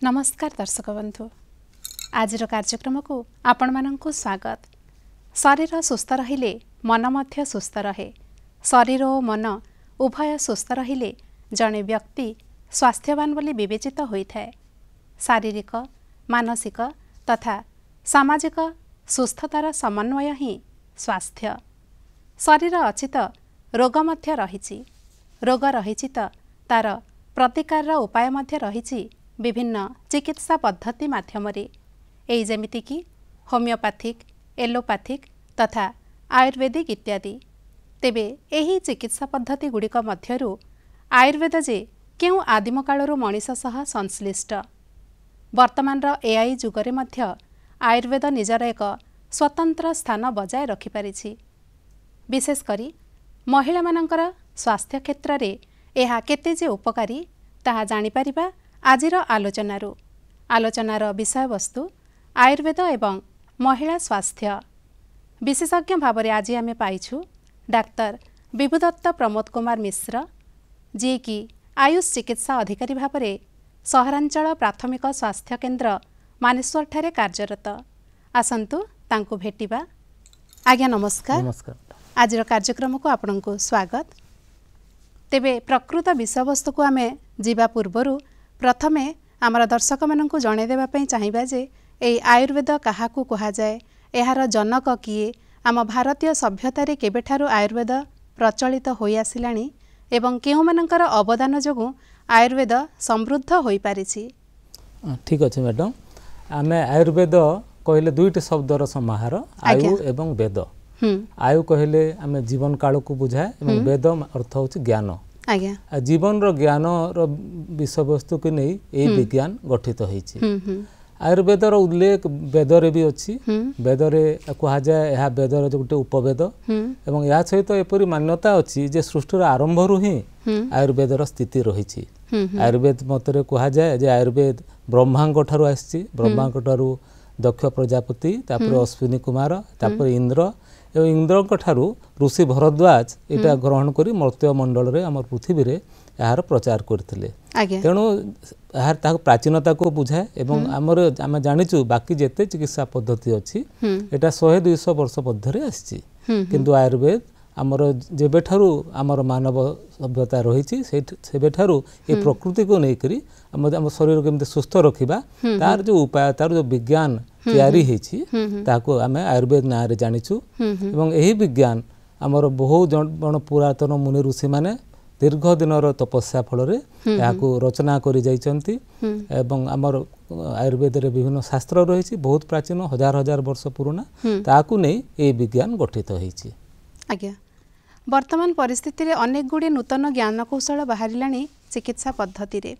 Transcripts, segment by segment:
नमस्कार दर्शक बंधु आज कार्यक्रम को आपण मानक स्वागत। शरीर सुस्थ रहिले मन मध्य सुस्थ रहे। शरीर और मन उभय सुस्थ रहिले जड़े व्यक्ति स्वास्थ्यवान बोली विवेचित होता है। शारीरिक मानसिक तथा सामाजिक सुस्थतार समन्वय ही स्वास्थ्य। शरीर अच्छी तो रोग मध्य रही, रोग रही तो तार प्रतिकार उपाय मध्य रही विभिन्न चिकित्सा पद्धति माध्यम जमिति कि होमियोपैथिक एलोपैथिक तथा आयुर्वेदिक इत्यादि। तेबे एही चिकित्सा पद्धति गुड़िक मध्यरु आयुर्वेद जे केउ आदिम कालरू मनीष सह संश्लिष्ट। वर्तमान एआई जुगरे मध्य आयुर्वेद निजर एक स्वतंत्र स्थान बजाय रखिपारिछि। विशेष करी महिला मानकर स्वास्थ्य क्षेत्र रे एहा केते जे उपकारी ताहा जानि परिबा आजिर आलोचनार विषय वस्तु आयुर्वेद एवं महिला स्वास्थ्य। विशेषज्ञ भाव में आज आम पाइछु डाक्तर विभुदत्त प्रमोद कुमार मिश्र, जी कि आयुष चिकित्सा अधिकारी भाव में सहरांचल प्राथमिक स्वास्थ्य केन्द्र मानेश्वर ठारे कार्यरत। आसंतु तांको भेटिबा। आज्ञा नमस्कार। नमस्कार। आज कार्यक्रम को आपन को स्वागत। तेबे प्रकृत विषय वस्तु को आमे जीवा पूर्वरु प्रथमे आमर दर्शक मानक जनईदेवाई चाहिए जे यही आयुर्वेद क्या कह जाए, यार जनक किए, आम भारतीय सभ्यतार केबेठारु आयुर्वेद प्रचलित हो आसिलानी एवं केउ मानकर अवदान जोगु आयुर्वेद समृद्ध हो पारिछि। ठीक अच्छे मैडम, आम आयुर्वेद कहले दुईट शब्दर समाहार आयु एवं वेद। आयु कहले आम जीवन काल को बुझाए एवं वेद अर्थ हूँ ज्ञान। जीवन रो ज्ञान रो विषय वस्तु को नहीं ये विज्ञान गठित होइछि। आयुर्वेद रो उल्लेख वेदरे भी अच्छी। वेदरे कहा जाए यह वेदर जो गोटे उपवेद एवं या सहित एपरी मान्यता अच्छी जे सृष्टिर आरंभ रु ही आयुर्वेदर स्थिति रही। आयुर्वेद मतरे कहा जाए जे आयुर्वेद ब्रह्मांग ठारू आसी। ब्रह्मांग ठारू दक्ष प्रजापति, तापर अश्विनी कुमार, तापर इंद्र एवं इंद्र ठारू ऋषि भरद्वाज यहाँ ग्रहण कर मर्त्य मंडल रे आम पृथ्वी रे यार प्रचार करथिले। तेणु यार प्राचीनता को बुझाए एवं आमर आम जानिचु बाकी जेते चिकित्सा पद्धति अच्छी एटा 100-200 वर्ष मध्य आसी। किंतु आयुर्वेद आमर जेबेठारू आमर मानव सभ्यता रही सेबेठारू ये प्रकृति को लेकर आम शरीर को सुस्थ रखा तार जो उपाय तार जो विज्ञान तैयारी ताको आम आयुर्वेद ना रे जानिचु। एवं यही विज्ञान आमर बहु जन पुरातन मुनि ऋषि माने दीर्घ दिनर तपस्या फल रचना करि जाइछन्ति। एवं आमर आयुर्वेद रे विभिन्न शास्त्र रही बहुत प्राचीन हजार हजार वर्ष पुराना ताकू नहीं ये विज्ञान गठित होइछि। आज्ञा वर्तमान परिस्थिति रे अनेक गुडी नूतन ज्ञान कौशल बाहरिलानी चिकित्सा पद्धति रे,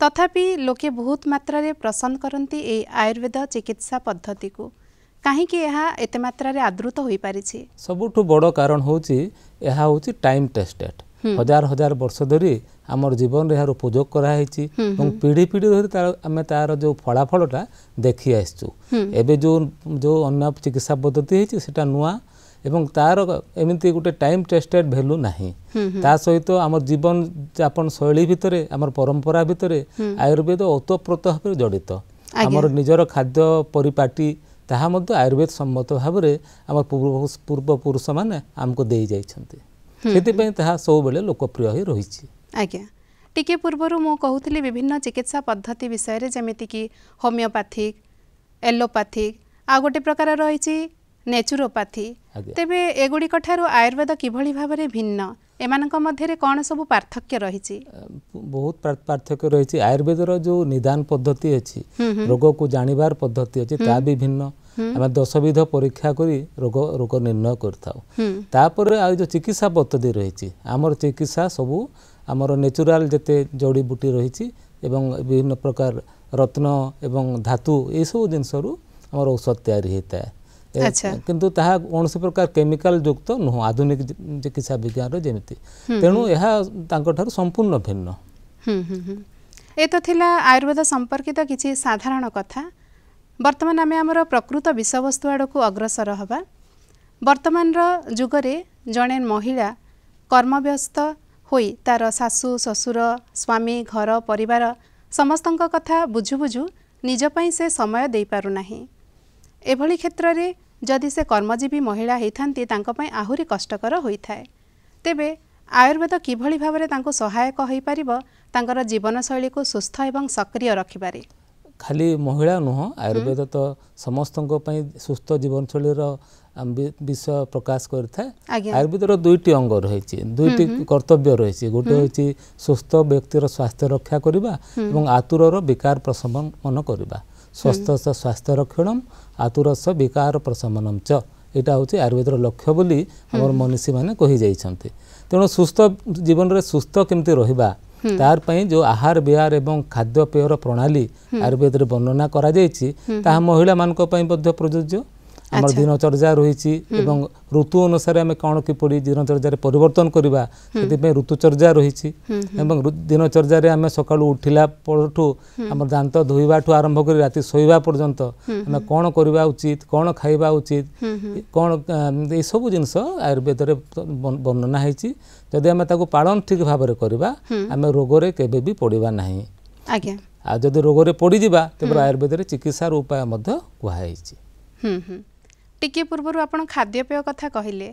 तथापि लोके बहुत मात्रा रे पसंद करती ए आयुर्वेद चिकित्सा पद्धति को। कहीं एते मात्रा रे आदृत होई पारिछि? सबुठु बड़ कारण होची यह होची टाइम टेस्टेड। हजार हजार वर्ष धरी आमर जीवन रे यार उपयोग कराई और पीढ़ी पीढ़ी धरी आम तार जो फलाफलटा देखी आसचु। एबे जो अन्य चिकित्सा पद्धति है नुआ एवं तार एमती गोटे टाइम टेस्टेड भैल्यू नाही। ता सहित आम जीवन यापन शैली भितर आमर परंपरा भितर आयुर्वेद ओतप्रोत भाव जड़ित। आमर निजर खाद्य परिपाटी ताहा मध्य आयुर्वेद सम्मत भाव में आम पूर्व पुरुष माने आमको दे जाइछन्ति। सेतिपय ताहा सब बेले लोकप्रिय ही रहिछि। आज्ञा टिके पूर्वरु मो कहूथिली विभिन्न चिकित्सा पद्धति विषय रे, जेमिति कि होमियोपैथिक एलोपैथिक आ गोटे प्रकार रहिछि नेचुरोपैथी। तेबे एगुड़िक ठारू आयुर्वेद किभली भाव में भिन्न, एमानक मध्यरे कौन सब पार्थक्य रहिछि? बहुत पार्थक्य रहिछि। आयुर्वेदर जो निदान पद्धति अछि, रोग को जानिबार पद्धति अछि, ता भी भिन्न। आम 10 विध परीक्षा करी रोग निर्णय करथाउ। तापर आ जो चिकित्सा पद्धति रहिछि, आमर चिकित्सा सबु आमर नेचुराल जेते जड़ी बूटी रहिछि एवं विभिन्न प्रकार रत्न एवं धातु ये सब जिनसरु आमर औषध तैयारी होता है। किंतु ताहा कौन प्रकार केमिकल युक्त नुह आधुनिक चिकित्सा विज्ञान जेमिति। तेणु यह तांको संपूर्ण भिन्न। ए तो थिला आयुर्वेद संपर्कित किछि साधारण कथा। वर्तमान आमे हमर प्रकृत विषयवस्तु आड़क अग्रसर हवा। वर्तमान जुगरे जड़े महिला कर्मव्यस्त होई तार सासु ससुर स्वामी घर परिवार समस्तଙ୍କ कथा बुझु बुझु निज पई से समय दे पारु नाही। एभली क्षेत्र रे जदि से कर्मजीवी महिला होइथांती तांको पई आहुरी कष्टकर होइथाय। तेबे आयुर्वेद किभली भाबरे तांको सहायक होई परिबो तांकर जीवनशैली को सुस्थ एवं सक्रिय रखिबारे? खाली महिला नुह आयुर्वेद तो समस्तଙ୍କ ପାଇଁ ସୁସ୍ଥ ଜୀବନଶୈଳୀର विषय प्रकाश କରିଥାଏ। आयुर्वेदर दुईटी अंग रही दुईटी कर्तव्य रही गोटे हूँ सुस्थ व्यक्तिर स्वास्थ्य रक्षा करने और आतुरर विकार प्रशमन करने। स्वस्थ स्वास्थ्य रक्षण आतुरस विकार प्रशमनम च यहाँ हूँ आयुर्वेदर लक्ष्य बोली आम मनीषी मैंने कही जाइछन्ति। तेणु सुस्थ जीवन में सुस्थ केमती रहिबा तार पई जो आहार विहार एवं खाद्यपेयर प्रणाली आयुर्वेद रे वर्णना करा जायछि ताहा महिला मानक पई मध्ये प्रयोज्य। आमर दिनचर्या रही एवं ऋतु अनुसार आम कौन किपरि दिनचर्या परिवर्तन करवा से ऋतुचर्या रही दिनचर्या आम सका उठिला परठू आम दांत धोइबाठू आरंभ कर राति शोइबा पर्यंत आम कौन करवा उचित कौन खाइबा उचित कौन ये सब जिनस आयुर्वेद रे वर्णना होती। जदि आम ताको पालन ठीक भाव में करवा आम रोगरे केबे भी पड़िबा नाही। आ जदि रोगरे पड़ीजिबा तेबे आयुर्वेद रे चिकित्सार उपाय मध्य कुहाइछि। टिके पूर्व आपण खाद्यपेय कथा कहले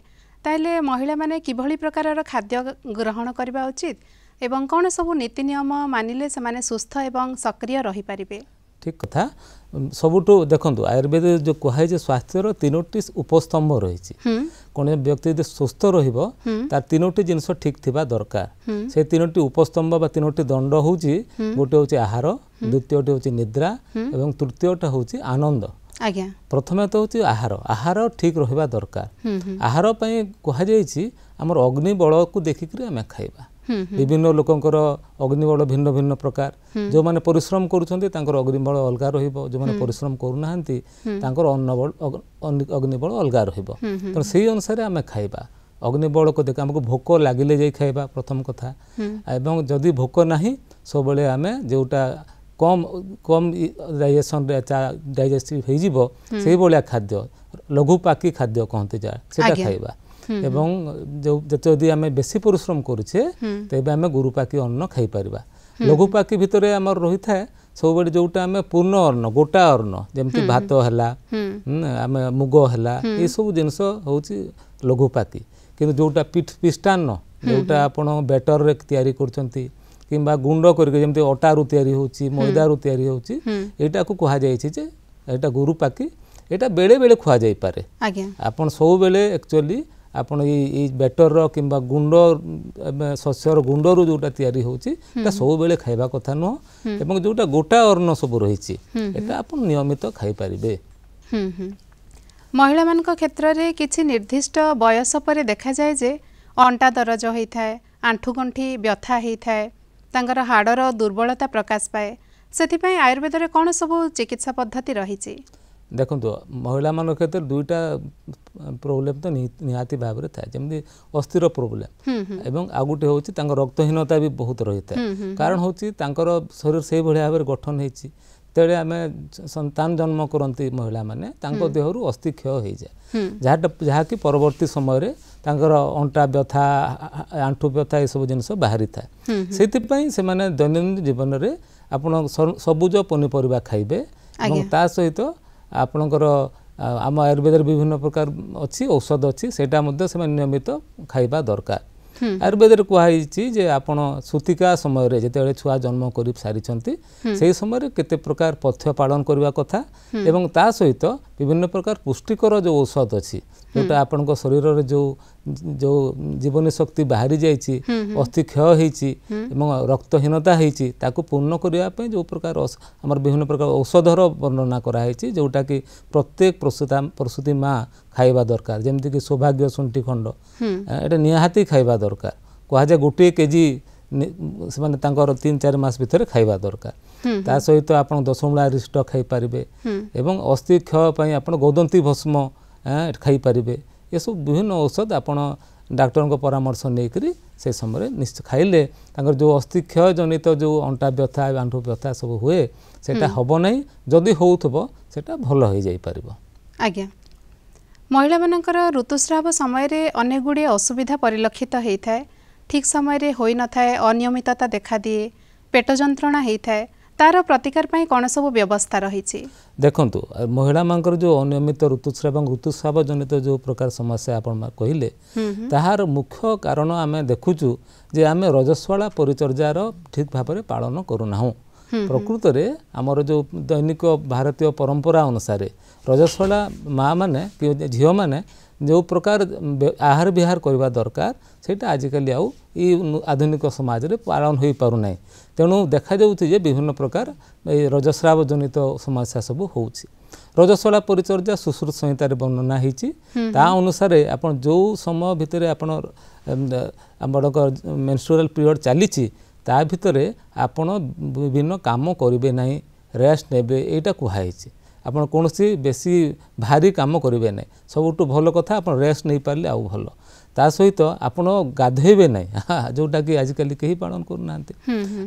ताहले महिला माने किभली प्रकारर खाद्य ग्रहण करबा उचित एवं कौन सब नीति नियम मानिले से माने सुस्थ एवं सक्रिय रही पारिबे? ठीक कथा सबुठु देखंतु आयुर्वेद जो कहे जे स्वास्थ्यर तीनोटी उपस्तंभ रही कौन व्यक्ति यदि सुस्थ रहिबो तार तीनोटी जिनस ठीक थिबा दरकार। से तीनोटी उपस्तंभ बा तीनोटी दंड होउची गोटे होउची आहार द्वितीयटी होउची निद्रा एवं तृतीयटा होउची आनंद। प्रथम तो हूँ आहार आहार ठीक रहा दरकार। आहार पई कहा जायछि हमर अग्निबल को देखिक आम खाइबा। विभिन्न लोकंकर अग्निबल भिन्न भिन्न प्रकार जो माने परिश्रम करुछन्ति तांकर अग्निबल अलगा रहिबो जो माने परिश्रम करूनाहांती तांकर अग्निबल अलगा रहिबो। तो सेही अनुसार आम खाइबा अग्निबल को देख आमको भोक लागिले जाई खाइबा प्रथम कथा। एवं जदि भोक नाही सब बेले आम जोटा कम कम डाइजेशन डाइजेस्टिव हो से भाया खाद्य लघुपाकी खाद्य कहते जा सेटा खाइबा। एवं जो जदि आम बेसी परिश्रम करुचे तेबे आम गुरुपाकी अन्न खाई परिबा। लघुपाकी भितर आमर रही था सब बेले जोटा आम पूर्ण अन्न गोटा अन्न जमती भात हैला आम मुग हैला ये सब जिनस होची लघुपाकी। किंतु जोटा पिष्टान्न जोटा आपण बेटर रे तयारी करछन्ती किंबा गुंड करके जमती अटारू तैयारी होची मैदारू तैयारी होची एटा को कहा जायछि जे एटा गुरुपाकी एटा बेले बेले खुआ जाई पारे। आपण सब बेले एक्चुअली आपण ई बेटर रो किंबा गुंड शस्यर गुंडरू जोटा तैयारी होची ता सब बेले खाइबा कथा न एवं जोटा गोटा अन्न सब रहिछि एटा आपण नियमित खाइ परिबे। महिला मानक क्षेत्र रे किछि निर्दिष्ट बयस पर देखा जाय जे अंटा दरज होइथाय आंठुगंठी व्यथा होइथाय तांगर हाड़र दुर्बलता प्रकाश पाए से आयुर्वेद रे कौन सब चिकित्सा पद्धति रही? देखो महिला मान क्षेत्र दुईटा प्रोब्लेम तो निहाती भाव में थाए जमी अस्थिर प्रोब्लेम एवं आ गोटे हूँ रक्तहीनता भी बहुत रही है। कारण हूँ शरीर से भाव में गठन होती तेरे आम संतान जन्म करती महिला माने देहरु अस्थि क्षय हो जाए जहाँकि परवर्ती समय अंटा व्यथा आंठू व्यथा ये सब जिनस बाहरी था से दैनंदिन जीवन में आपण सबुज पनीपरिया खाइबे ता सहित आपणकर आम आयुर्वेद विभिन्न प्रकार अच्छी औषध अच्छी से नियमित खाइबा दरकार। आयुर्वेद कहुई जे आपण सूतिका समय जिते छुआ जन्म कर सारी से समय केते प्रकार पथ्य पालन करने कथा एवं ता सहित विभिन्न प्रकार पुष्टिकर जो औषध अच्छी जोटा आपण शरीर में जो जो जीवनी शक्ति बाहरी जाइए अस्थि क्षय होती रक्तहीनता होती पूर्ण करने जो प्रकार आमर विभिन्न प्रकार औषधर वर्णना कराई जोटा कि प्रत्येक प्रसूति माँ खाइबा दरकार जमती कि सौभाग्य शुंठी खंड एटा निहाती खाइबा दरकार कहुए गोटे केजी से 3-4 मास भितर खाइबा दरकार। ता सहित आप दशमूला रिष्ट खाई पारिबे एवं अस्थि क्षय आप गोदंती भस्म खाई पारिबे ये सब विभिन्न औषध आपण डाक्टर को परामर्श नहीं से समय निश्चय खाइले जो अस्थि क्षय जनित जो अंटा व्यथा आंठू व्यथा सब हुए सेटा हबो नहीं जदि होउथबो सेटा भल हो जाई परिबो। आज्ञा महिला मानकर ऋतुस्राव समय रे अनेक गुड़े असुविधा परिलक्षित होता है ठीक समय रे होई न थाए अनियमितता देखा दिए पेट जंत्रणा होता है तार प्रतिकार पाई कौन सब व्यवस्था रही? देखंतु महिला मानकर जो अनियमित ऋतुस्राव और ऋतुस्राव जनित जो प्रकार समस्या आपण कहले ताहार मुख्य कारण आमे देखुचु जे आमे रजस्वाला परिचर्यार ठीक भाव में पालन करूना। प्रकृत रे आमर जो दैनिक भारतीय परंपरा अनुसार रजस्वाला माँ माने झील माने जो प्रकार आहार विहार करवा दरकार सेटा आजिकल आउ आधुनिक समाज रे पालन हो पारुना। तेणु देखा जाउछि विभिन्न प्रकार रजस्राव जनित समस्या सब होउछि। रजस्वाला परिचर्या सुश्रुत संहितार वर्णना होइछि। ता अनुसार आपण जो समय भितर आपण मेंस्ट्रुअल पीरियड चलीछि ता भितर आपण विभिन्न काम करिवे नाही, रेस्ट नेबे, एटा कुहाइछि। आपण कोनोसी बेसी भारी काम करिवे नाही, सबुठु भल कथा आपण रेस्ट नहीं पारले आउ भल। ता सहित आपण गाधेबे नाही, जोटा कि आजिकल कहीं पालन करूनांती।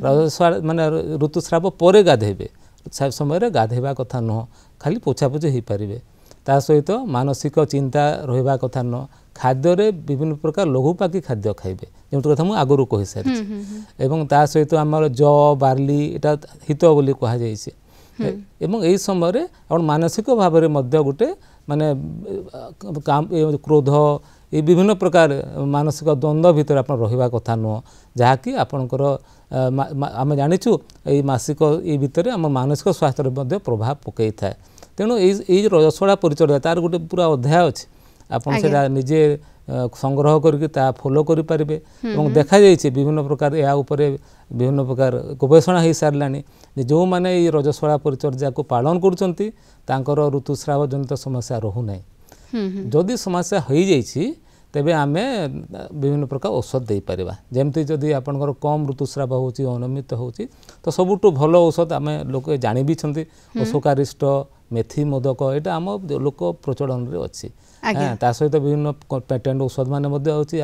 रजस्वाला माने ऋतुस्राव परे गाधेबे, समय गाधेबा कथा न, खाली पोछापोछि हो पारे। ता सहित मानसिक चिंता रहिबा कथा न, खाद्य विभिन्न प्रकार लघुपाकी खाद्य खाइबे, जो कथा मुझे आगुरी कही सारी। एवं ता सहित आमर जौ बार्ली एटा हित बोली कहा जाइछे। एवं एई समय आपण मानसिक भाव में गोटे माने काम क्रोध ये विभिन्न प्रकार मानसिक द्वंद्व भितर आप रहिबा कथा नुह, जहाँकि आपणकर आम जाचु ये मासिक ये भितर आम मानसिक स्वास्थ्य प्रभाव पकई थाए। तेणु ये रजस्वाला परिचर्या तार गोटे पूरा अध्याय अच्छे, आपन से निजे संग्रह करके फॉलो करि पारिबे। एवं देखा जाइए विभिन्न प्रकार या उपरे विभिन्न प्रकार गवेषणा हो सारानी जो मैंने ये रजस्वाला परिचर्या को पालन करुँच ऋतुस्राव जनित समस्या रहू ना। जदि समस्या हो जाइए तेबे आमे विभिन्न प्रकार औषध दे पारिबा। जेमती जदि आपनकर कम ऋतुस्राव होची अनियमित होची तो सबुठु भल औषध आमे लोक जानि भी छथि। अशोकारिष्ट, मेथी मोदक एटा आम लोक प्रचलन रे अछि। ता सहित विभिन्न पेटेंट औषध माने मध्ये होची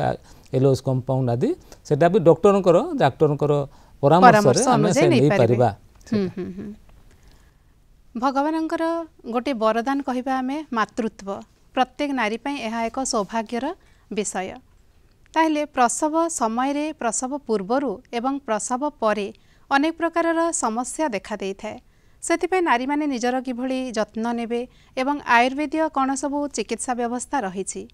एलोस कंपाउंड आदि, सेटा भी डाक्टरनकर परामर्श रे आमे से नै पारिबा। भगवानंकर गोटे वरदान कहिबा आमे मातृत्व। प्रत्येक नारी पई एहा एक सौभाग्यर विषय। ताहले प्रसव समय रे, प्रसव पूर्वरु एवं प्रसव परे अनेक प्रकारर समस्या देखा देई थाए। सेथिपे नारी माने निजर किभଳି जत्न नेबे एवं आयुर्वेदीय कौन सबु चिकित्सा व्यवस्था रहिछि?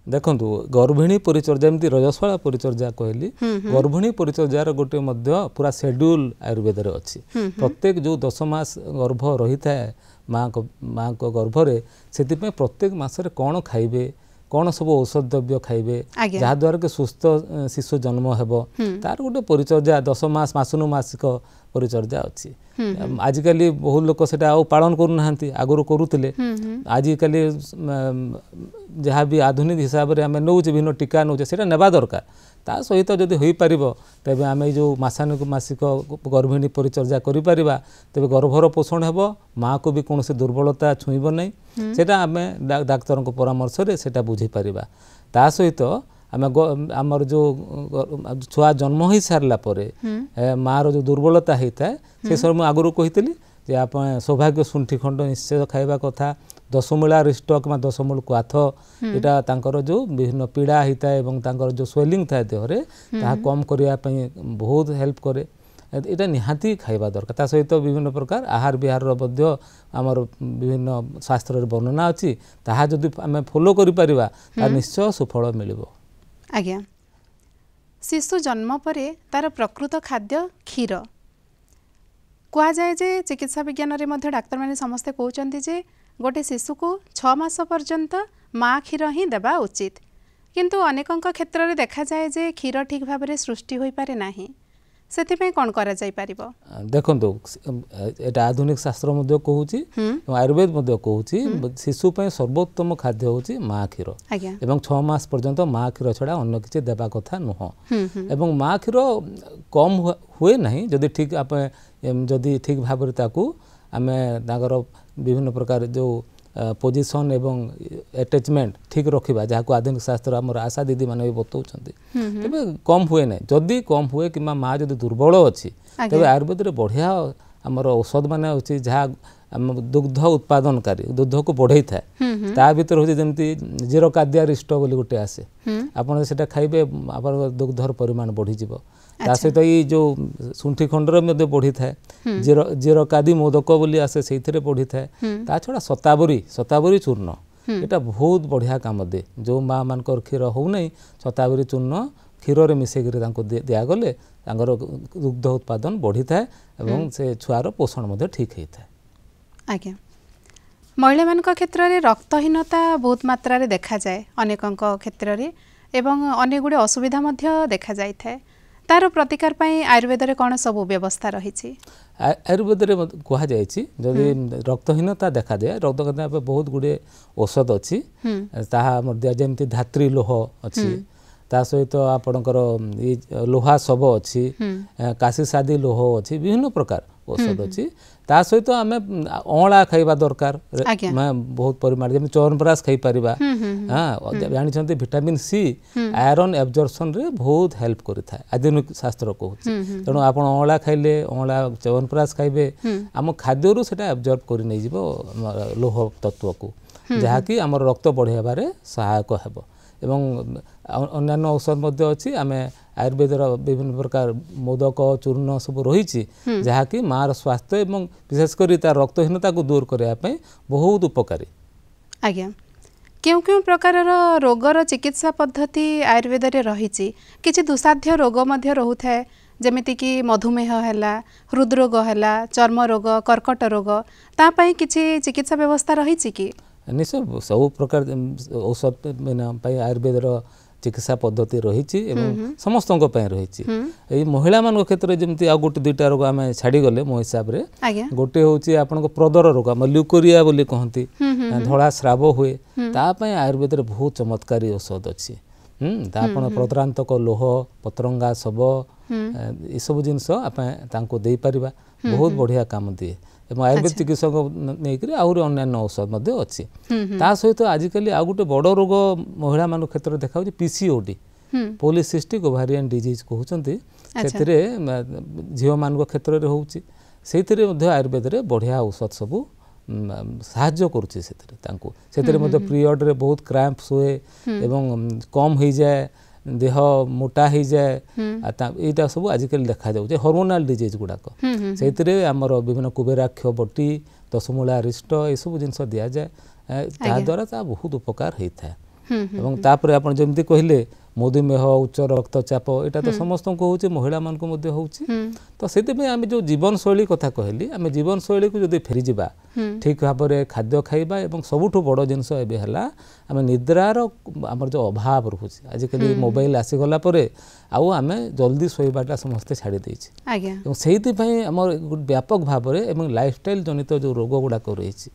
देखंतु गर्भिणी परिचर्या जमती रजस्वाला परिचर्या कहली, गर्भिणी परिचर्यार गोटे मध्य पूरा शेड्यूल आयुर्वेद रे अछि। प्रत्येक जो 10 मास गर्भ रही थाए माँ को गर्भरे से प्रत्येक मासरे कौन खाइबे, कौन सब औषध द्रव्य खाइबे जहाँ द्वारा कि सुस्थ शिशु जन्म हेबो, तार गोटे परिचर्या 10 मास मासिक परिचर्या अच्छी। आजिकल बहुत लोक सेटा आउ पालन करूना, आगुरी करुले। आजिकल जहाँ भी आधुनिक हिसाब से आम नौचे विभिन्न टीका नौचे सेटा नेबा दरकार। ता सहित जदि हो पार तेज आम जो मासिक गर्भिणी परिचर्या करिपरिबा तेबे गर्भर पोषण हेबो, माँ को भी कौन दुर्बलता छुईब नहीं। सेटा आम डाक्तर परामर्श रे सेटा बुझी पारिबा। ता सहित आमर जो छुआ जन्म हो सारा माँ जो दुर्बलता होता है से सब मुझे आगुरी कही जे आप सौभाग्य शुंठी खंड निश्चय खाइबा कथा। 10 मूला रिष्ट कि 10 मूल क्वाथ यहाँ तांकर जो विभिन्न पीड़ा होता है एवं तांकर जो स्वेलिंग थाए देहरे ताहा कम करने बहुत हेल्प करे। यहाँ निहाती खाइबा दरकार। ता सहित विभिन्न प्रकार आहार विहार मध्य आमर विभिन्न शास्त्र वर्णना अच्छी, ताहा जदि आम फॉलो करि परिबा ता निश्चय सुफल मिलिबो। आज्ञा शिशु जन्म परे तार प्रकृत खाद्य क्षीर कह जाए जे चिकित्सा विज्ञान रे मध्य डाक्तर माने समस्ते कहउचंती जे गोटे शिशु को 6 मास पर्यंत माँ क्षीर ही देबा उचित, किंतु अनेकंक क्षेत्र रे देखा जाए जे क्षीर ठीक भाव में सृष्टि होई पारे नाही। सेथिपे कोन करा जाय पारिबो? देखंतु एटा आधुनिक शास्त्र मध्य कहूची, आयुर्वेद मध्य कहूची शिशु पे सर्वोत्तम खाद्य होची माँ क्षीर। एवं 6 मास पर्यंत माँ क्षीर छड़ा अन्य किसी देबा कथा नुह। एवं माँ क्षीर कम हुए नहीं जदि ठीक आप जदि ठीक भाव आमे विभिन्न प्रकार जो पोजिशन एवं अटैचमेंट ठीक रखा जहाँ को आधुनिक शास्त्र आम आशा दीदी मैंने भी बताऊँ तेज कम हुए ना। जदि कम हुए कि माँ जदि दुर्बल अच्छी तेज आयुर्वेद रे बढ़िया आमर औषध मान अच्छी जहाँ दुग्ध उत्पादनकारी दुग्ध को बढ़ई थाए। ता भीतर हूँ जमी जीरो काद्या रिष्ट बोली गोटे आसे, आपड़ से खाइबे आप दुग्धर परिमाण बढ़ीज। ତା ସହିତ ଏଇ ଯେଉଁ ଶୁଣ୍ଠି ଖଣ୍ଡର ମଧ୍ୟ ବଢ଼ିଥାଏ ଜିରକାଦି ମୋଦକ ବୋଲି ଆସେ ସେଇଥିରେ ବଢ଼ିଥାଏ ତା ଛଡ଼ା ଶତାବରୀ ଚୂର୍ଣ୍ଣ ଏଇଟା ବହୁତ ବଢ଼ିଆ କାମ ଦିଏ ଯେଉଁ ମା ମାନଙ୍କର କ୍ଷୀର ହେଉନାହିଁ ଶତାବରୀ ଚୂର୍ଣ୍ଣ କ୍ଷୀରରେ ମିଶେଇକରି ତାଙ୍କୁ ଦିଆଗଲେ ତାଙ୍କର ଦୁଗ୍ଧ ଉତ୍ପାଦନ ବଢ଼ିଥାଏ ଏବଂ ସେ ଛୁଆର ପୋଷଣ ମଧ୍ୟ ଠିକ୍ ହେଇଥାଏ। ଆଜ୍ଞା ମହିଳାମାନଙ୍କ କ୍ଷେତ୍ରରେ ରକ୍ତହୀନତା ବହୁତ ମାତ୍ରାରେ ଦେଖାଯାଏ ଅନେକଙ୍କ କ୍ଷେତ୍ରରେ ଏବଂ ଅନେକ ଗୁଡ଼ିଏ ଅସୁବିଧା ମଧ୍ୟ ଦେଖାଯାଇଥାଏ ତାର ପ୍ରତିକାର ପାଇଁ ଆୟୁର୍ବେଦରେ କ'ଣ ସବୁ ବ୍ୟବସ୍ଥା ରହିଛି? ଆୟୁର୍ବେଦରେ କୁହାଯାଇଛି ଯଦି ରକ୍ତହୀନତା ଦେଖାଯାଏ ରକ୍ତହୀନତା ପାଇଁ ବହୁତ ଗୁଡ଼ିଏ ଔଷଧ ଅଛି ତାହା ମଧ୍ୟ ଯେମିତି ଧାତ୍ରୀ ଲୌହ ଅଛି ତା ସହିତ ଆପଣଙ୍କର ଲୁହା ଶବ ଅଛି କାଶୀସାଦି ଲୌହ ଅଛି ବିଭିନ୍ନ ପ୍ରକାର ଔଷଧ ଅଛି ତା ସହିତ ଆମେ ଅଁଳା ଖାଇବା ଦରକାର ବହୁତ ପରିମାଣ ଯେମିତି ଚ୍ୟବନପ୍ରାଶ ଖାଇପାରିବା ଜାଣିଛନ୍ତି ଭିଟାମିନ୍ ସି ଆୟରନ୍ ଆବଜର୍ପସନରେ ବହୁତ ହେଲ୍ପ କରିଥାଏ ଆଧୁନିକ ଶାସ୍ତ୍ର କହୁଛି ତେଣୁ ଆପଣ ଅଁଳା ଖାଇଲେ ଅଁଳା ଚ୍ୟବନପ୍ରାଶ ଖାଇବେ ଆମ ଖାଦ୍ୟରୁ ସେଇଟା ଆବଜର୍ବ କରି ନେଇଯିବ ଲୌହ ତତ୍ତ୍ୱକୁ ଯାହାକି ଆମର ରକ୍ତ ବଢ଼ାଇବାରେ ସହାୟକ ହେବ ଏବଂ ଅନ୍ୟାନ୍ୟ ଔଷଧ ମଧ୍ୟ ଅଛି ଆମେ ଆୟୁର୍ବେଦର ବିଭିନ୍ନ ପ୍ରକାର ମୋଦକ ଚୂର୍ଣ୍ଣ ସବୁ ରହିଛି ଯାହାକି ମାର ସ୍ୱାସ୍ଥ୍ୟ ଏବଂ ବିଶେଷ କରି ତାର ରକ୍ତହୀନତାକୁ ଦୂର କରିବା ପାଇଁ ବହୁତ ଉପକାରୀ। ଆଜ୍ଞା କେଉଁ କେଉଁ ପ୍ରକାରର ରୋଗର ଚିକିତ୍ସା ପଦ୍ଧତି ଆୟୁର୍ବେଦରେ ରହିଛି କିଛି ଦୁଃସାଧ୍ୟ ରୋଗ ମଧ୍ୟ ରହୁଥାଏ ଯେମିତିକି ମଧୁମେହ ହେଲା ହୃଦରୋଗ ହେଲା ଚର୍ମ ରୋଗ କର୍କଟ ରୋଗ ତା ପାଇଁ କିଛି ଚିକିତ୍ସା ବ୍ୟବସ୍ଥା ରହିଛି କି? ନିଶ୍ଚୟ ସବୁ ପ୍ରକାର ଔଷଧ ପାଇଁ ଆୟୁର୍ବେଦର ଚିକିତ୍ସା ପଦ୍ଧତି ରହିଛି ଏବଂ ସମସ୍ତଙ୍କ ପାଇଁ ରହିଛି ଏଇ ମହିଳାମାନଙ୍କ କ୍ଷେତ୍ରରେ ଯେମିତି ଆଉ ଗୋଟେ ଦୁଇଟା ରୋଗ ଆମେ ଛାଡ଼ିଗଲେ ମୋ ହିସାବରେ ଗୋଟେ ହେଉଛି ଆପଣଙ୍କ ପ୍ରଦର ରୋଗ ଆମ ଲ୍ୟୁକୋରିଆ ବୋଲି କହନ୍ତି ଧଳା ସ୍ରାବ ହୁଏ ତା ପାଇଁ ଆୟୁର୍ବେଦରେ ବହୁତ ଚମତ୍କାରୀ ଔଷଧ ଅଛି ତା ଆପଣ ପ୍ରଦ୍ରାନ୍ତକ ଲୌହ ପତ୍ରଙ୍ଗା ଶବ ଏସବୁ ଜିନିଷ ଆମେ ତାଙ୍କୁ ଦେଇପାରିବା ବହୁତ ବଢ଼ିଆ କାମ ଦିଏ ଏବଂ ଆୟୁର୍ବେଦ ଚିକିତ୍ସକ ନେଇକରି ଆହୁରି ଅନ୍ୟାନ୍ୟ ଔଷଧ ମଧ୍ୟ ଅଛି ତା ସହିତ ଆଜିକାଲି ଆଉ ଗୋଟେ ବଡ଼ ରୋଗ ମହିଳାମାନଙ୍କ କ୍ଷେତ୍ରରେ ଦେଖାଯାଉଛି PCOD ପଲିସିଷ୍ଟିକ୍ ଓଭାରିଆନ୍ ଡିଜିଜ୍ କହୁଛନ୍ତି ସେଥିରେ ଝିଅମାନଙ୍କ କ୍ଷେତ୍ରରେ ହେଉଛି ସେଇଥିରେ ମଧ୍ୟ ଆୟୁର୍ବେଦରେ ବଢ଼ିଆ ଔଷଧ ସବୁ ସାହାଯ୍ୟ କରୁଛି ସେଥିରେ ତାଙ୍କୁ ସେଥିରେ ମଧ୍ୟ ପିରିୟଡ଼ରେ ବହୁତ କ୍ରାମ୍ପସ୍ ହୁଏ ଏବଂ କମ୍ ହେଇଯାଏ ଦେହ ମୋଟା ହେଇଯାଏ ଏଇଟା ସବୁ ଆଜିକାଲି ଦେଖାଯାଉଛି ହର୍ମୋନାଲ ଡିଜିଜ୍ ଗୁଡ଼ାକ ସେଇଥିରେ ଆମର ବିଭିନ୍ନ କୁବେରାକ୍ଷ ବଟି ଦଶମୂଳା ରିଷ୍ଟ ଏସବୁ ଜିନିଷ ଦିଆଯାଏ ତାଦ୍ୱାରା ତା ବହୁତ ଉପକାର ହେଇଥାଏ ଏବଂ ତାପରେ ଆପଣ ଯେମିତି କହିଲେ ମଧୁମେହ ଉଚ୍ଚ ରକ୍ତଚାପ ଏଇଟା ତ ସମସ୍ତଙ୍କୁ ହେଉଛି ମହିଳାମାନଙ୍କୁ ମଧ୍ୟ ହେଉଛି ତ ସେଥିପାଇଁ ଆମେ ଯେଉଁ ଜୀବନଶୈଳୀ କଥା କହିଲି ଆମେ ଜୀବନଶୈଳୀକୁ ଯଦି ଫେରିଯିବା ଠିକ୍ ଭାବରେ ଖାଦ୍ୟ ଖାଇବା ଏବଂ ସବୁଠୁ ବଡ଼ ଜିନିଷ ଏବେ ହେଲା ଆମେ ନିଦ୍ରାର ଆମର ଯେଉଁ ଅଭାବ ରହୁଛି ଆଜିକାଲି ମୋବାଇଲ ଆସିଗଲା ପରେ ଆଉ ଆମେ ଜଲ୍ଦି ଶୋଇବାଟା ସମସ୍ତେ ଛାଡ଼ି ଦେଇଛେ ଏବଂ ସେଇଥିପାଇଁ ଆମର ବ୍ୟାପକ ଭାବରେ ଏବଂ ଲାଇଫଷ୍ଟାଇଲ ଜନିତ ଯେଉଁ ରୋଗ ଗୁଡ଼ାକ ରହିଛି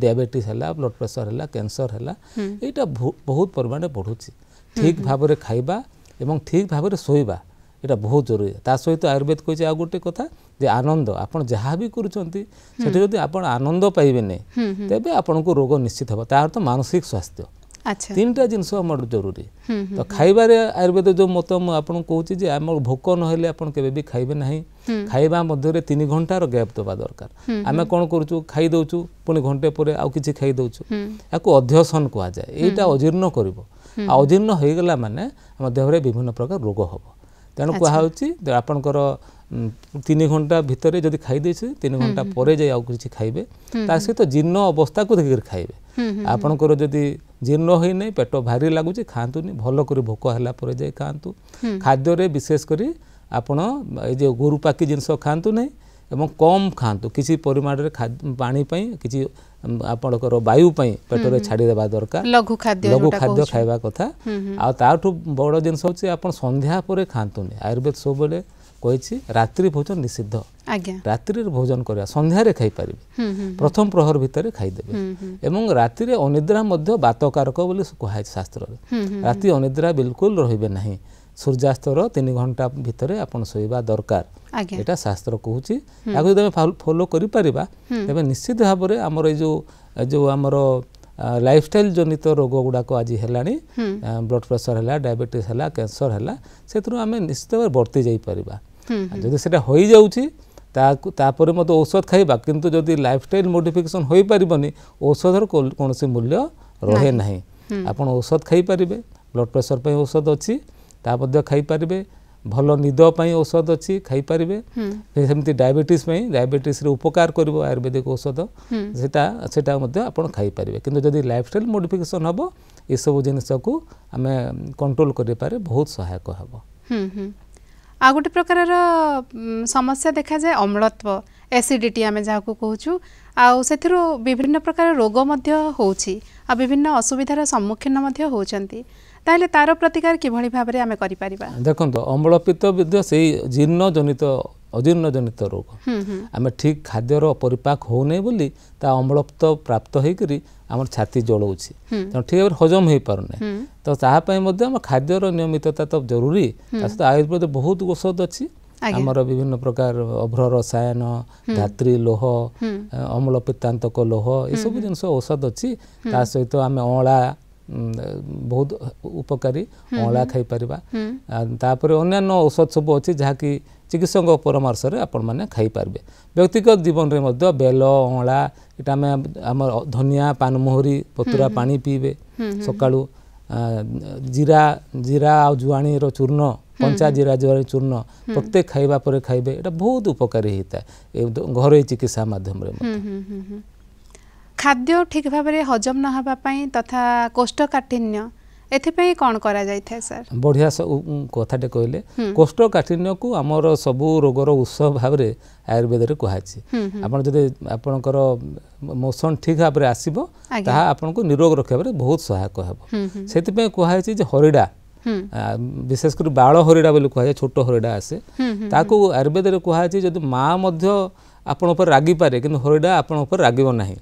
ଡାଇବେଟିସ୍ ହେଲା ବ୍ଲଡ଼ ପ୍ରେସର ହେଲା କ୍ୟାନ୍ସର ହେଲା ଏଇଟା ବହୁତ ପରିମାଣରେ ବଢ଼ୁଛି ଠିକ୍ ଭାବରେ ଖାଇବା ଏବଂ ଠିକ୍ ଭାବରେ ଶୋଇବା এটা ବହୁତ ଜରୁରୀ ତା ସହିତ ଆୟୁର୍ବେଦ କହିଛି ଆଉ ଗୋଟେ କଥା ଯେ ଆନନ୍ଦ ଆପଣ ଯାହା ବି କରୁଛନ୍ତି ସେଠି ଯଦି ଆପଣ ଆନନ୍ଦ ପାଇବେନି ତେବେ ଆପଣଙ୍କୁ ରୋଗ ନିଶ୍ଚିତ ହେବ ତା ଅର୍ଥ ମାନସିକ ସ୍ୱାସ୍ଥ୍ୟ ତିନିଟା ଜିନିଷ ଆମର ଜରୁରୀ ତ ଖାଇବାରେ ଆୟୁର୍ବେଦ ଯେଉଁ ମତ ମୁଁ ଆପଣଙ୍କୁ କହୁଛି ଯେ ଆମର ଭୋକ ନହେଲେ ଆପଣ କେବେ ବି ଖାଇବେ ନାହିଁ ଖାଇବା ମଧ୍ୟରେ 3 ଘଣ୍ଟାର ଗ୍ୟାପ୍ ଦେବା ଦରକାର ଆମେ କ'ଣ କରୁଛୁ ଖାଇ ଦେଉଛୁ ପୁଣି ଘଣ୍ଟେ ପରେ ଆଉ କିଛି ଖାଇ ଦେଉଛୁ ୟାକୁ ଅଧ୍ୟସନ କୁହାଯାଏ ଏଇଟା ଅଜୀର୍ଣ୍ଣ କରିବ ଆଉ ଅଜୀର୍ଣ୍ଣ ହୋଇଗଲା ମାନେ ଆମ ଦେହରେ ବିଭିନ୍ନ ପ୍ରକାର ରୋଗ ହେବ ତେଣୁ କୁହାହେଉଛି ଆପଣଙ୍କର 3 ଘଣ୍ଟା ଭିତରେ ଯଦି ଖାଇ ଦେଇছে 3 ଘଣ୍ଟା ପରେ ଯାଇ ଆଉ କିଛି ଖାଇବେ ତା ସହିତ ଜୀର୍ଣ୍ଣ ଅବସ୍ଥାକୁ ଦେଖିକରି ଖାଇବେ ଆପଣଙ୍କର ଯଦି ଜୀର୍ଣ୍ଣ ହୋଇନାହିଁ ପେଟ ଭାରି ଲାଗୁଛି ଖାଆନ୍ତୁନି ଭଲ କରି ଭୋକ ହେଲା ପରେ ଯାଇ ଖାଆନ୍ତୁ ଖାଦ୍ୟରେ ବିଶେଷ କରି ଆପଣ এই যে ଗୋରୁପାକି ଜିନିଷ ଖାଆନ୍ତୁ ନାହିଁ ଏବଂ କମ୍ ଖାଆନ୍ତୁ କିଛି ପରିମାଣରେ ପାଣି ପାଇଁ କିଛି ଆପଣଙ୍କର ବାୟୁ ପାଇଁ ପେଟରେ ଛାଡ଼ିଦେବା ଦରକାର ଲଘୁ ଖାଦ୍ୟ ଖାଇବା କଥା ଆଉ ତାଠୁ ବଡ଼ ଜିନିଷ ହେଉଛି ଆପଣ ସନ୍ଧ୍ୟା ପରେ ଖାଆନ୍ତୁନି ଆୟୁର୍ବେଦ ସବୁବେଳେ କହିଛି ରାତ୍ରି ଭୋଜନ ନିଷିଦ୍ଧ ରାତ୍ରିରେ ଭୋଜନ କରିବା ସନ୍ଧ୍ୟାରେ ଖାଇପାରିବେ ପ୍ରଥମ ପ୍ରହର ଭିତରେ ଖାଇଦେବେ ଏବଂ ରାତିରେ ଅନିଦ୍ରା ମଧ୍ୟ ବାତକାରକ ବୋଲି କୁହାଯାଇଛି ଶାସ୍ତ୍ରରେ ରାତି ଅନିଦ୍ରା ବିଲକୁଲ ରହିବେ ନାହିଁ ସୂର୍ଯ୍ୟାସ୍ତର 3 ଘଣ୍ଟା ଭିତରେ ଆପଣ ଶୋଇବା ଦରକାର এটা শাস্ত্র কହୁଛି ତାକୁ ଯଦି ଆମେ ଫଲୋ କରିପାରିବା ତେବେ ନିଶ୍ଚିତ ଭାବରେ ଆମର ଏଇ ଯେଉଁ ଆମର ଲାଇଫଷ୍ଟାଇଲ ଜନିତ ରୋଗ ଗୁଡ଼ାକ ଆଜି ହେଲାଣି ବ୍ଲଡ଼ ପ୍ରେସର ହେଲା ଡାଇବେଟିସ୍ ହେଲା କ୍ୟାନ୍ସର ହେଲା ସେଥିରୁ ଆମେ ନିଶ୍ଚିତ ଭାବରେ ବର୍ତ୍ତି ଯାଇପାରିବା ଯଦି ସେଇଟା ହୋଇଯାଉଛି ତାପରେ ମଧ୍ୟ ଔଷଧ ଖାଇବା କିନ୍ତୁ ଯଦି ଲାଇଫଷ୍ଟାଇଲ ମୋଡିଫିକେସନ୍ ହୋଇପାରିବନି ଔଷଧର କୌଣସି ମୂଲ୍ୟ ରହେ ନାହିଁ ଆପଣ ଔଷଧ ଖାଇପାରିବେ ବ୍ଲଡ଼ ପ୍ରେସର ପାଇଁ ଔଷଧ ଅଛି ତା ମଧ୍ୟ ଖାଇପାରିବେ भल निद औषध अच्छी खाई पारे सेमती डायबिटीज रे उपकार करिवो आयुर्वेदिक औषध सेटा आपण खाई पारे किंतु जदि लाइफस्टाइल मॉडिफिकेशन हम ये सब जिनस को आम कंट्रोल करि पारे बहुत सहायक हम। आ गोटे प्रकार समस्या देखा जाए अम्लत्व एसिडिटी आम जहाँ को कहूँ आउ विभिन्न प्रकार रोग होउछि आ विभिन्न असुविधार सम्मुखीन होउछंती ताहले तार प्रतिकार किभଳି भाबरे आमे करि परिबा। देखंतो अम्लपित्त विद्य से जीर्ण जनित अजीर्ण जनित रोग आम ठीक खाद्यर परिपाक हो नहीं बोली ता अम्लत्व प्राप्त होकर आम छाती जलाऊँगी तेना ठीक भाव हजम हो पारना तो तापाई खाद्यर नियमितता तो जरूरी सहित आयुर्वेद बहुत औषध अच्छी आमर विभिन्न प्रकार अभ्र रसायन धात्री लोह अम्ल पित्तांतक लोह ये सब जिनस औषध अच्छी ता सहित आम अँला बहुत उपकारी अँला खाई पारिबा तापर अन्यान्य औषध सब अच्छी जहाँकि चिकित्सक परामर्श रे आपण माने खाई पारबे। व्यक्तिगत जीवन रे मध्य बेल अँला इटा में आम धनिया पानमोहरी पतुरा पानी पीबे सकाळू जीरा जीरा आ जुआणी रो चूर्ण कंचा जीरा जुआणी चूर्ण प्रत्येक खाइबा परे खाइबे एटा बहुत उपकारी होता है घरोई चिकित्सा माध्यम रे। खाद्य ठीक भाव में हजम न होगा तथा कोष्ठकाठिन्य एथिपाई कौन करा जाय था सर। बढ़िया कथाटे कहले कोष्ठकाठिन्य को आमर सबू रोगर उत्स भाव में आयुर्वेद रे कहाछि आपण जदि आपणकर मोशन ठीक भाव में आसीबो ताहा आपनको निरोग रखिबा बहुत सहायक हेबो सेतिपई कहाछि जे हरिडा विशेष कर बाल हरिडा बोली कहा छोट हरिडा आसे ताकू आयुर्वेद रे कहाछि जदि माँ मध्य आपण ऊपर रागी पारे किंतु हरिडा आपण ऊपर रागिबो नाही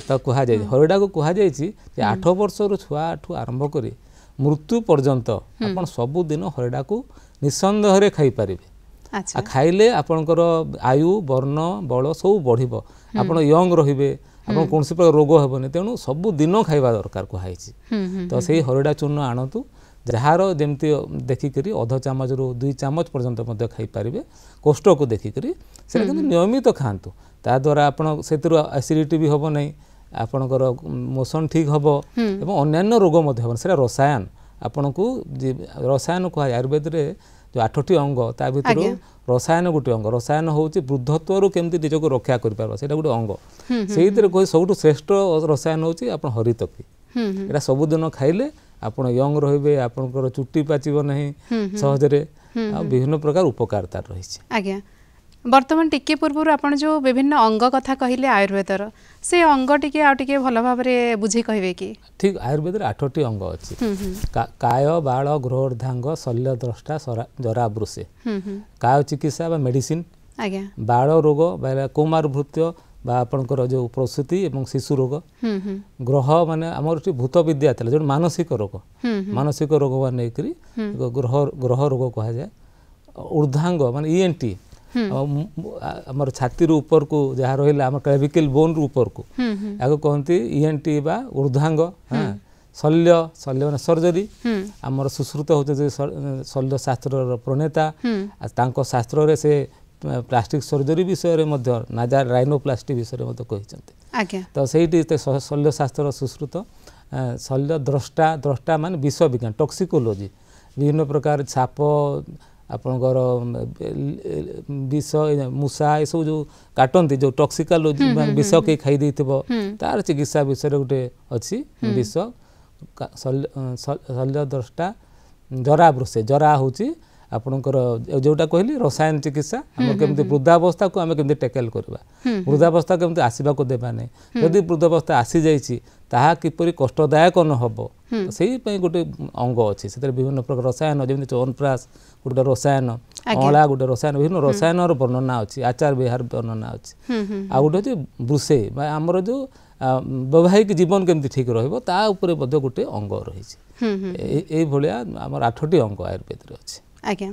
तो कहा जाय हरिडा को कहा जाय जे 8 वर्षर छुआ ठू आरंभ करी मृत्यु पर्यंत आपण सब दिन हरिडा को निसंदेह रे खाई पारिबे आ खाइले आपणकर आयु वर्ण बल सब बढ़िबो आपण यंग रहिबे आपण कोनसी प्रकार रोग हेबोनी तेणु सब दिन खाइबा दरकार कहाइछि तो सेही हरिडा चूर्ण आणतु जार जमती देखिक अध चामच रु 2 चामच पर्यंत खाई पारे कोष्ठ को देखिक से नियमित खातु ता द्वारा आपण से एसिडिटी भी हम ना आपणकर मोशन ठीक हम एवं अन्यान्य रोग से रसायन आपण को रसायन कह आयुर्वेद रे जो 8टी अंग ता भीतर रसायन गोटे अंग रसायन हूँ वृद्धत्व केमती निजक रक्षा कर गोटे अंग से सब श्रेष्ठ रसायन हूँ आप हरितकी यहाँ सबुदिन खाइले आपण यंग रहिबे आपनकर चुट्टी पाचिबो नहीं सहजरे विभिन्न प्रकार उपकारता रही। आज्ञा वर्तमान टिके पूर्व आपण जो विभिन्न अंग कथा कहिले आयुर्वेदर से अंग टिके आ टिके भलो भाव रे बुझी कहबे कि ठीक आयुर्वेद 8टी अंग अछि काय बाळ गृहोर्धांग शल्य द्रष्टा जरा वृषे काय चिकित्सा बा मेडिसिन आज्ञा बाळ रोग बा कुमार भृत्य बा आपणकर जो प्रसूति एवं शिशु रोग ग्रह माने आमर भूत विद्या जो मानसिक रोग माने ग्रह ग्रह रोग कहा जाए ऊर्धांग माने ईएनटी आमर छाती रू ऊपर को जहाँ रहा आम क्लेविकल बोन रू ऊपर को या कहती ईएनटी बा ऊर्धांग शल्य शल्य माने सर्जरी आमर सुश्रुत होते शल्य शास्त्र प्रणेता शास्त्र रे से प्लास्टिक सर्जरी विषय रे मध्य नाजा राइनोप्लास्टी विषय रे मध्य कहिसंते तो सेठी शल्य शास्त्र सुश्रुत शल्य द्रष्टा द्रष्टा मान विष विज्ञान टॉक्सिकोलॉजी विभिन्न प्रकार छाप आपणकर विष मूषा ये सब जो काटती जो टॉक्सिकोलॉजी विष के खाई देथिबो तार चिकित्सा विषय गोटे अच्छी विष शल्य द्रष्टा जरा वृषे जरा होची आपणकर जोटा कहली रसायन चिकित्सा आम केमती वृद्धावस्था को आम केमती टेकल करवा वृद्धावस्था केमती आसवा को देवा नहीं जदि वृद्धावस्था आसी जाइए ताहा किपरि कष्टदायक न हबो से गोटे अंग अच्छी से विभिन्न प्रकार रसायन जमी चवनप्राश गोटे रसायन अँला गोटे रसायन विभिन्न रसायन वर्णना अच्छी आचार व्यवहार वर्णना अच्छी आ गोटे हूँ वृषे आमर जो वैवाहिक जीवन केमती ठीक रहा गोटे अंग रही आमर 8टी अंग आयुर्वेद रे अच्छी। आज्ञा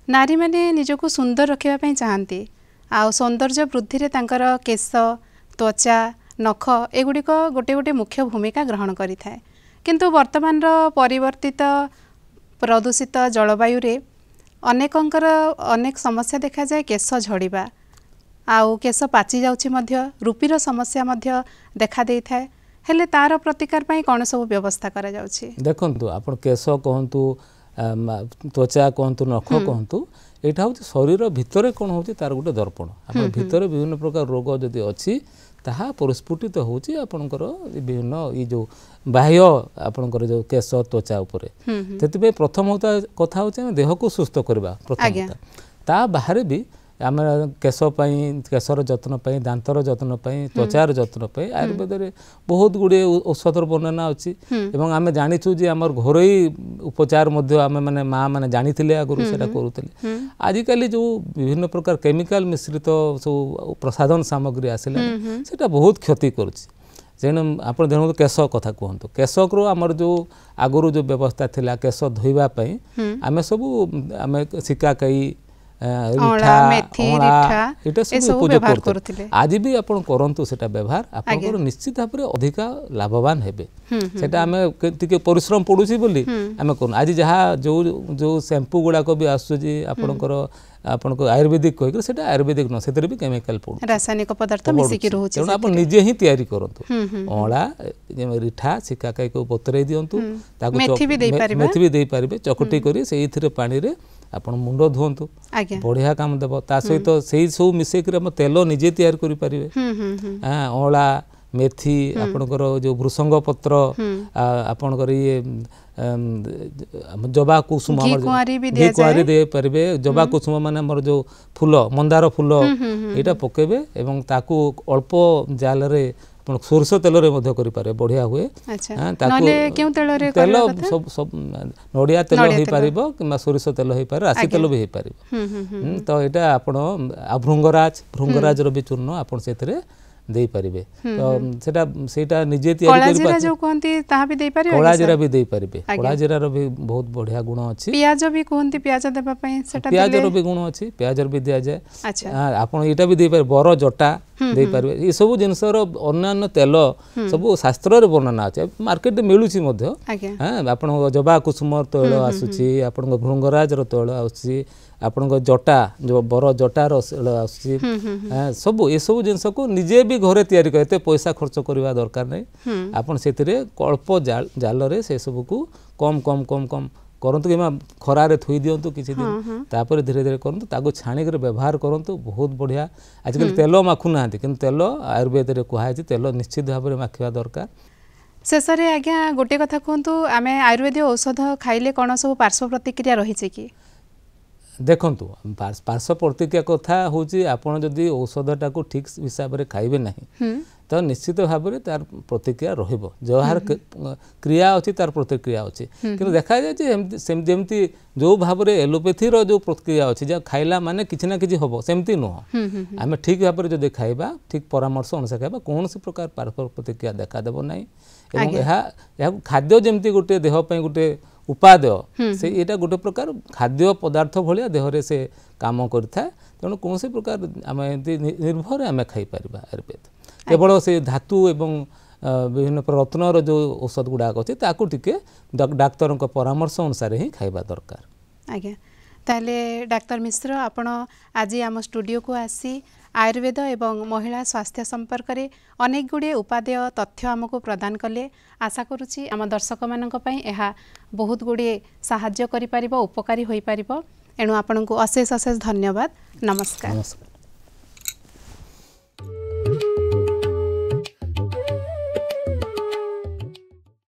नारी मैंने निजक सुंदर रखापी चाहती आ सौंदर्य वृद्धि रे तांकर केश त्वचा नख एगुड़िक गोटे गोटे मुख्य भूमिका ग्रहण करि थाए किंतु वर्तमान परिवर्तित प्रदूषित जलवायु रे अनेकंकर अनेक समस्या देखा जाए केश झड़िबा आउ केश पाची जाउछि मध्य रूपीर समस्या मध्य देखा देई थाए हेले तार प्रतिकार पई कोन सब व्यवस्था करा जाउछि। देखंतु आपण केश कहंतु त्वचा कहतु नख कहतु यहाँ हूँ शरीर भितर कौन हो तार गोटे दर्पण आप भितर विभिन्न प्रकार रोग जदि अच्छी ताहा परिस्फुटित होची आपणकर विभिन्न ये जो बाह्य आपणकर जो केश त्वचा उपरे से प्रथम कथा होची देह को सुस्थ करबा प्रथम ता बाहर भी आम केशर जत्न दांतर जत्न त्वचार जत्न आयुर्वेद में बहुत गुड़े औषधर वर्णना अच्छी एवं आम जाचु जे आम घर उपचार आम मैंने माँ मैंने जानी आगुरी से करूँ आजिकल जो विभिन्न प्रकार केमिकल मिश्रित सब प्रसाधन सामग्री आसला से बहुत क्षति करुच्ची जेणु आप देखो केश कथा कहतु केशर आमर जो आगुरी जो व्यवस्था थिला केश धोइबापी आम सब आम सिकाकई आज भी आप करंतु सेटा व्यवहार आप निश्चित भाव में अधिका लाभवान हेबे सेटा आमे टिके परिश्रम पड़ुछि बोली आमे कोन आज जहाँ जो जो शैम्पू गुड़ाक भी आसुची आपनकर आपनको आयुर्वेदिक कहिक सेटा आयुर्वेदिक न सेतरे भी केमिकल पड़ु रासायनिक पदार्थ मिसिकी रहउछि तेणु आप निजे ही तैयारी करंतु अळा रिठा सिकाकाई को बतरै दियंतु ताको मेथी भी देई पारिबे चकटी करी सेइथिरे पानी रे आपण मुंड धोंतु बढ़िया काम देव ता सहित से सब मिसेक तेल निजे तैयार करि परिबे अळा मेथी आपणकर जो भृसंग पत्र आपणकर ये जबा कुसुम घी कुआरी दे पारे जबा कुसुम माने हमर जो फूल मंदार फूल एटा पकेबे एवं ताकू अल्प जाल रे सोरष तेल रे मध्य करि पारे बढ़िया हुए तेल सब नड़िया तेल हो पारिबो किंबा सोरष तेल हो पारे राशि तेल भी हो पारिबो तो एटा आपण भृंगराज रो भी चूर्ण आपण सेतरे दे पारिबे तो सेटा निजे तैयारी करि कला जो कहंती ताहा भी दे पारिबे कला जीरा भी दे पारिबे कला जीरा रो भी बहुत बढ़िया गुण अछि प्याज भी कहंती प्याज देबा पई सेटा प्याज रो भी गुण अछि प्याज रो भी दिया जाय आपण एटा भी दे पारे बर जटा दे पारिबे ये सब जिंस रो अन्य तेल सब शास्त्र रे वर्णना अछि मार्केट में मिलुछि मध्य हां आपण जबा कुसुम तेल आसुछि आपण भृंगराज रो तेल आसुछि आपण जटा जो बर जटार आसुछि सब ये सब जिंस को निजे भी घरे तैयारी करते पैसा खर्च करवा दरकार नहीं आपण सेतिरे अल्प जाल रे से सब को कम कम कम कम करंतु कि खरारे थोई दियंतु किछि दिन तापर धीरे धीरे करंतु ताको छाणी कर व्यवहार करंतु बहुत बढ़िया आजकल तेल माखु नांती किंतु तेल आयुर्वेद रे कुहा है तेल निश्चित भाव में माखिवा दरकार शेष रे आज्ञा गोटे कथा कहंतु आमे आयुर्वेदिक औषध खाइले कोन सब पार्श्व प्रतिक्रिया रही छै कि देखंतु पार्श्व प्रतिक्रिया कथा होची आपण जदी औषधटा को ठीक हिसाब रे खाइबे नहीं तो निश्चित भाव में तार प्रतिक्रिया रहिबो जहार क्रिया अछि तार प्रतिक्रिया अछि किंतु देखा जाय जे सेमती जो भाव में एलोपैथी रो जो प्रतिक्रिया अछि जे खाइला माने किछि ना किछि होबो सेमती न आमे ठीक भाव में जदी खाइबा ठीक परामर्श अनुसार खाइबा कोन से प्रकार पार्श्व प्रतिक्रिया देखा देबो नहीं एवं यहा खाद्य जेमती गोटे देह पय गोटे उपादेय से एटा गोटे प्रकार खाद्य पदार्थ भाया देहरे से काम करता तेणु कौन से प्रकार आम निर्भर आम खाई पार आयुर्वेद केवल से धातु एवं विभिन्न रत्नर जो औषध गुड़ाक अच्छे ताकू टिके डाक्तर परामर्श अनुसार ही खाइबा दरकार आज्ञा ताले डाक्तर मिश्र आपण आज आम स्टूडियो को आसी आयुर्वेद एवं महिला स्वास्थ्य संपर्क में अनेक गुड़े उपादेय तथ्य आमको प्रदान कले आशा करुच्ची आम दर्शक मानक पई एहा बहुत गुड़े साहाय्य करि परिबो उपकारी होई परिबो एणु आपनकु अशेष अशेष धन्यवाद नमस्कार।